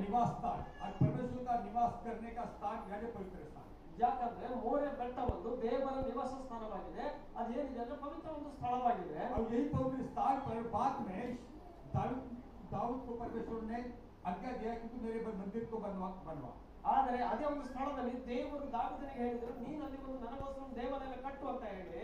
निवास स्थान और परमेश्वर का निवास करने का स्थान यानी पवित्र स्थान। ಯಾಕಂದ್ರೆ ಮೋರೆ ಬೆಟ್ಟ ಒಂದು ದೇವರ ನಿವಾಸ ಸ್ಥಾನವಾಗಿದೆ, ಅದೇನಿದೆ ಅಂದ್ರೆ ಪವಿತ್ರ ಒಂದು ಸ್ಥಳವಾಗಿದೆ. और यही पवित्र स्थान पर बाद में दाऊद को परमेश्वर ने आज्ञा दिया कि तू मेरे मंदिर को बनवा। ಆದರೆ ಅದೇ ಒಂದು ಸ್ಥಳದಲ್ಲಿ ದೇವರು ದಾವೀದನಿಗೆ ಹೇಳಿದ್ರು, ನೀನು ಅಲ್ಲಿ ಒಂದು ನನಗೋಸ್ಕರ ದೇವಾಲಯ ಕಟ್ಟು ಅಂತ ಹೇಳಿ.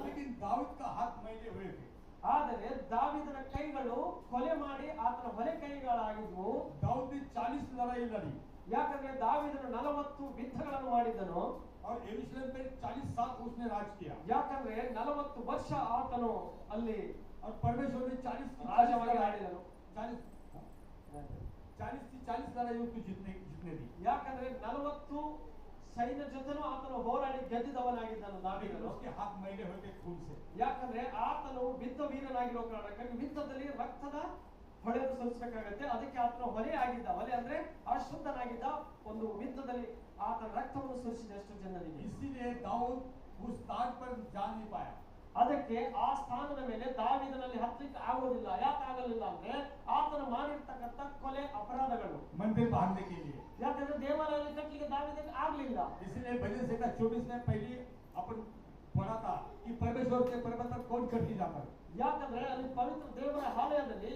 लेकिन दाऊद का हाथ मैले हुए थे। ಆದರೆ ದಾವೀದನ ಕೈಗಳು ಕೊಲೆ ಮಾಡಿ ಆತನ ಹೊಲೆ ಕೈಗಳಾಗಿದ್ವು. दाऊद ने 40 लड़ाई लड़ी, ಯಾಕಂದ್ರೆ ದಾವೀದನು 40 ಯುದ್ಧಗಳನ್ನು ಮಾಡಿದನು. और यरूशलेम पे 40 साल उसने राज किया। ಯಾಕಂದ್ರೆ 40 ವರ್ಷ ಆತನು ಅಲ್ಲಿ और परमेश्वर ने 40 ರಾಜವಾಗಿ ಆಳಿದನು. 40 लड़ाई उसको जीतने दी। ಯಾಕಂದ್ರೆ 40 ಸೈನ್ಯ ಜೊತೆನೂ ಆತನು ಹೋರಾಡಿ ಗೆದ್ದಿದವನಾಗಿದ್ದನು ದಾವೀದನು. उसके हाथ मैले हुए थे खून से। ಯಾಕಂದ್ರೆ ಆತನು ಯುದ್ಧ ವೀರನಾಗಿರೋ ಕಾರಣಕ್ಕಾಗಿ ಯುದ್ಧದಲ್ಲಿ ರಕ್ತದ ಹೊಳೆಯನ್ನು ಸಲ್ಲಿಸಬೇಕಾಗತ್ತೆ. ಅದಕ್ಕೆ ಆತನ ಹೊಲೆ ಆಗಿದ್ದ, ಹೊಲೆ ಅಂದ್ರೆ ಅಶುದ್ಧನಾಗಿದ್ದ ಒಂದು ಯುದ್ಧದಲ್ಲಿ ಆತನ ರಕ್ತವನ್ನು ಸುರಿಸಿದ ಎಷ್ಟು ಜನರಿಗೆ. इसीलिए दाऊद उस स्थान पर जा नहीं पाया। ಅದಕ್ಕೆ ಆ ಸ್ಥಾನದ ಮೇಲೆ ದಾವೀದನಲ್ಲಿ ಹತ್ತಲಿಕ್ಕೆ ಆಗೋದಿಲ್ಲ. ಯಾಕೆ ಆಗಲಿಲ್ಲ ಅಂದ್ರೆ ಆತನು ಮಾಡಿರ್ತಕ್ಕಂಥ ಕೊಲೆ ಅಪರಾಧಗಳು, मंदिर बांधने के लिए। ಯಾಕಂದ್ರೆ ದೇವಾಲಯ ಕಟ್ಟಲಿಕ್ಕೆ ದಾವೀದನಿಗೆ ಆಗ್ಲಿಲ್ಲ. इसलिए भजन संहिता 24 में पहले अपन पढ़ा था कि परमेश्वर के पर्वत पर कौन चढ़ी जाता है। ಯಾಕಂದ್ರೆ ಅಲ್ಲಿ ಪವಿತ್ರ ದೇವರ ಆಲಯದಲ್ಲಿ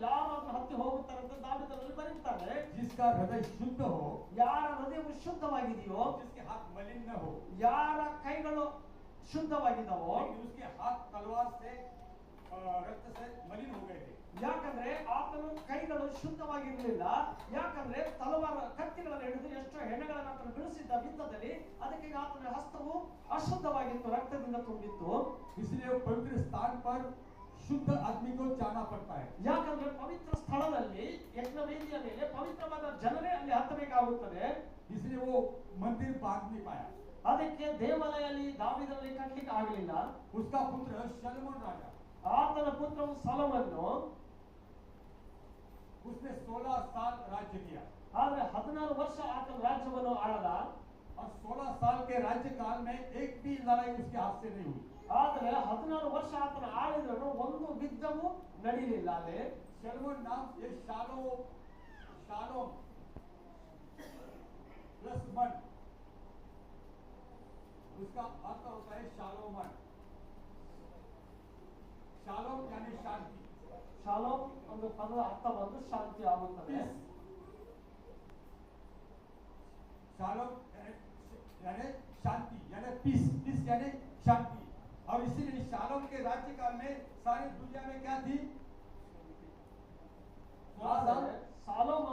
ಯಾರಾದ್ರೂ ಹತ್ತಿ ಹೋಗುತ್ತಾರಂತ ದಾವೀದನಲ್ಲಿ ಬರೀತಾರೆ. जिसका हृदय शुद्ध हो, ಯಾರ ಹೃದಯವು ಶುದ್ಧವಾಗಿದೆಯೋ, जिसके हाथ मलिन न हो, ಯಾರ ಕೈಗಳು ಶುದ್ಧವಾಗಿದ್ದಾವೋ, लेकिन उसके हाथ तलवार से रक्त से मलिन हो गए थे। ಯಾಕಂದ್ರೆ ಆತನ ಕೈಗಳು ಶುದ್ಧವಾಗಿರ್ಲಿಲ್ಲ. ಯಾಕಂದ್ರೆ ತಲವಾರ ಕತ್ತಿಗಳನ್ನು ಹಿಡಿದು ಎಷ್ಟೋ ಹೆಣಗಳನ್ನು ಆತನು ಬಿಡಿಸಿದ್ದ ಯುದ್ಧದಲ್ಲಿ, ಅದಕ್ಕೆ ಆತನ ಹಸ್ತವು ಅಶುದ್ಧವಾಗಿತ್ತು, ರಕ್ತದಿಂದ ತುಂಬಿತ್ತು. इसलिए पवित्र स्थान पर शुद्ध आदमी को जाना पड़ता है। ಯಾಕಂದ್ರೆ ಪವಿತ್ರ ಸ್ಥಳದಲ್ಲಿ ಯಜ್ಞವೇದಿಯ ಮೇಲೆ ಪವಿತ್ರವಾದ ಜನರೇ ಅಲ್ಲಿ ಹತ್ತಬೇಕಾಗುತ್ತದೆ. इसलिए वो मंदिर बांध नहीं पाया। ಅದಕ್ಕೆ ದೇವಾಲಯಲ್ಲಿ ದಾವೀದನಲ್ಲಿ ಕಟ್ಟಲಿಕ್ಕೆ ಆಗಲಿಲ್ಲ. उसका पुत्र शलोमोन राजा, ಆತನ ಪುತ್ರನು ಸೊಲೊಮೋನನು, उसने 16 साल राज्य किया। ಆದ್ರೆ 14 ವರ್ಷ ಆತನ ರಾಜ್ಯವನ್ನು ಆಳದ. और 16 साल के राज्य काल में एक भी लड़ाई उसके हाथ से नहीं हुई। ಆದ್ರೆ 14 ವರ್ಷ ಆತನ ಆಳಿದ್ರು ಒಂದು ಯುದ್ಧವೂ ನಡೆಯಲಿಲ್ಲ ಅಲ್ಲಿ. शलोमोन नाम ये शालोम प्लस मन, उसका अर्थ होता है शालोमन। शालोम यानी शांति। ಶಾಲೋಮ್ ಒಂದು ಪದದ ಅರ್ಥ ಬಂದು ಶಾಂತಿ ಆಗುತ್ತದೆ. शालोम यानी शांति, यानी पीस यानी शांति। और इसीलिए शालोम के राज्य काल में सारी दुनिया में क्या थी? ಶಾಲೋಮ್